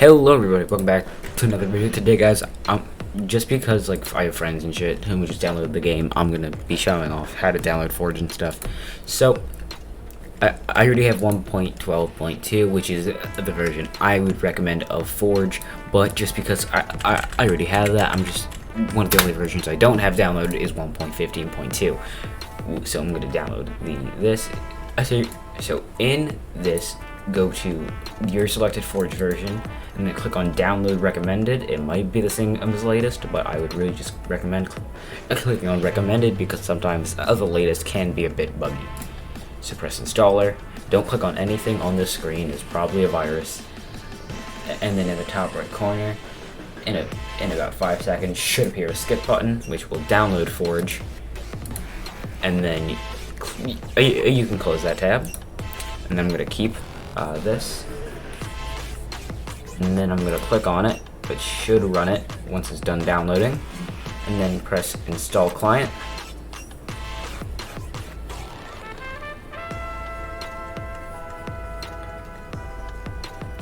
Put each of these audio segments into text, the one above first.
Hello everybody, welcome back to another video. Today guys, just because like I have friends and shit who just downloaded the game, I'm gonna be showing off how to download Forge and stuff. So I already have 1.12.2, which is the version I would recommend of Forge, but just because I already have that, I'm just one of the only versions I don't have downloaded is 1.15.2. So I'm gonna download this. So in this, go to your selected Forge version and then click on download recommended. It might be the same as the latest, but I would really just recommend clicking on recommended because sometimes the latest can be a bit buggy. So press installer. Don't click on anything on this screen, it's probably a virus. And then in the top right corner, in about 5 seconds, should appear a skip button, which will download Forge. And then you can close that tab. And then I'm going to keep this. And then I'm going to click on it. It should run it once it's done downloading. And then press install client.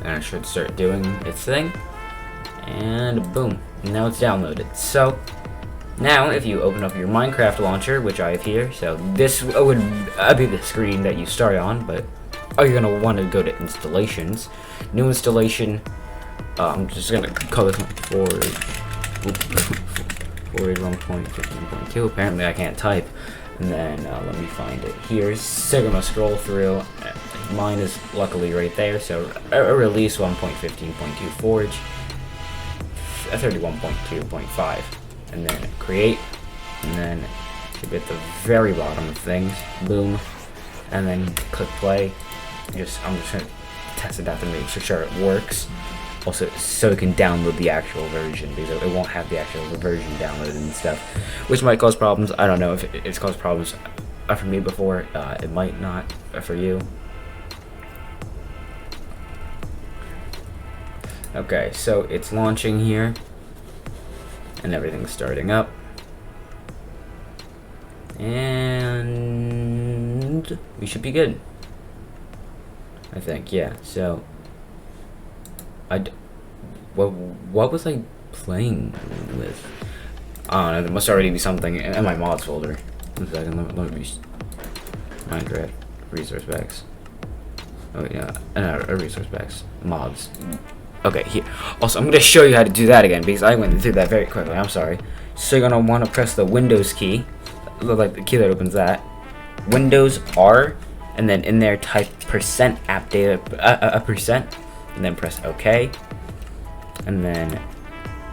And it should start doing its thing. And boom, now it's downloaded. So now if you open up your Minecraft launcher, which I have here, so this would be the screen that you start on, but you're going to want to go to installations. New installation, I'm just going to call this one Forge 1.15.2. Apparently I can't type. And then let me find it here. So I'm going to scroll through. Mine is luckily right there. So a release 1.15.2 Forge, 31.2.5. And then create. And then should be at the very bottom of things. Boom. And then click play. I'm just going to test it out to make sure it works. Also, so you can download the actual version, because it won't have the actual version downloaded and stuff, which might cause problems. I don't know if it's caused problems for me before. It might not for you. Okay, so it's launching here, and everything's starting up. And we should be good, I think. Yeah, so what was I playing with? I don't know, there must already be something in my mods folder. 1 second, let me Minecraft resource packs. Oh yeah, resource packs, mods. Okay, here. Also, I'm going to show you how to do that again, because I went through that very quickly. I'm sorry. So you're going to want to press the Windows key, like the key that opens that. Windows R, and then in there type %app data, %, and then press OK. And then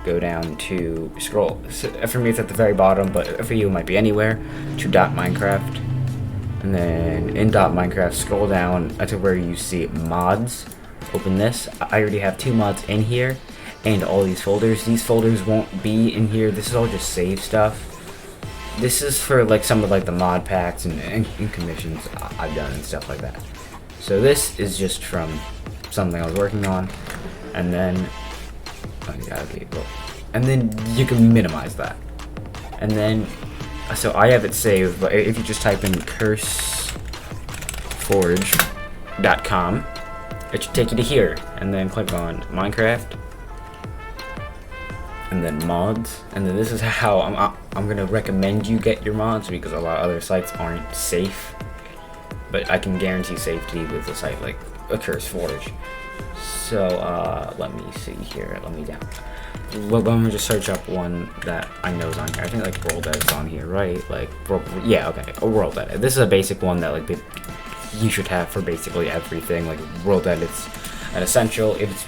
go down to scroll. So for me, it's at the very bottom, but for you, it might be anywhere. To .minecraft, and then in .minecraft, scroll down to where you see mods. Open this. I already have 2 mods in here and all these folders. These folders won't be in here. This is all just save stuff. This is for like some of like the mod packs and commissions I've done and stuff like that. So this is just from something I was working on, and then and then you can minimize that. And then so I have it saved, but if you just type in curseforge.com, it should take you to here, and then click on Minecraft, and then mods, and then this is how I'm gonna recommend you get your mods, because a lot of other sites aren't safe, but I can guarantee safety with a site like a CurseForge. So let me see here. Let me let me just search up one that I know is on here. I think like World Edit's on here, right? Like yeah, okay, a World Edit. This is a basic one that like you should have for basically everything. Like World Edit's an essential. If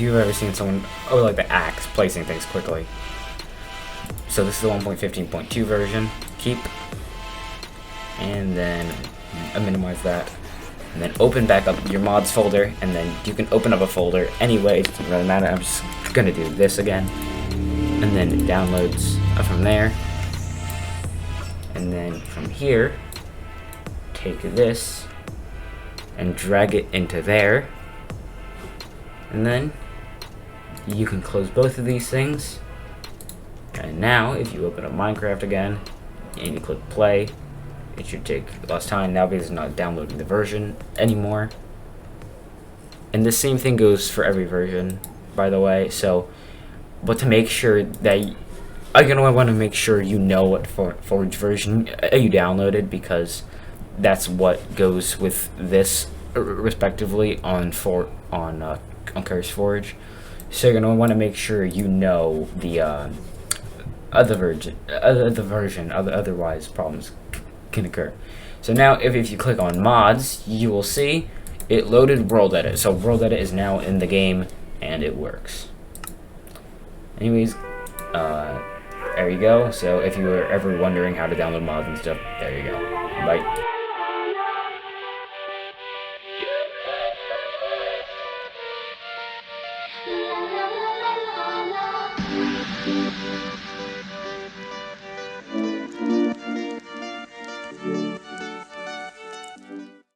you've ever seen someone like the axe placing things quickly. So this is the 1.15.2 version. Keep, and then minimize that, and then open back up your mods folder, and then you can open up a folder anyway. It doesn't really matter. I'm just gonna do this again, and then it downloads from there, and then from here, take this and drag it into there, and then you can close both of these things. And now if you open up Minecraft again and you click play, it should take less time now because it's not downloading the version anymore. And the same thing goes for every version, by the way. So, but to make sure that I'm gonna want to make sure you know what Forge version you downloaded, because that's what goes with this respectively on Curse Forge. So you're gonna want to make sure you know the otherwise problems can occur. So now if you click on mods, you will see it loaded World Edit. So World Edit is now in the game and it works. Anyways, there you go. So if you were ever wondering how to download mods and stuff, there you go. Bye.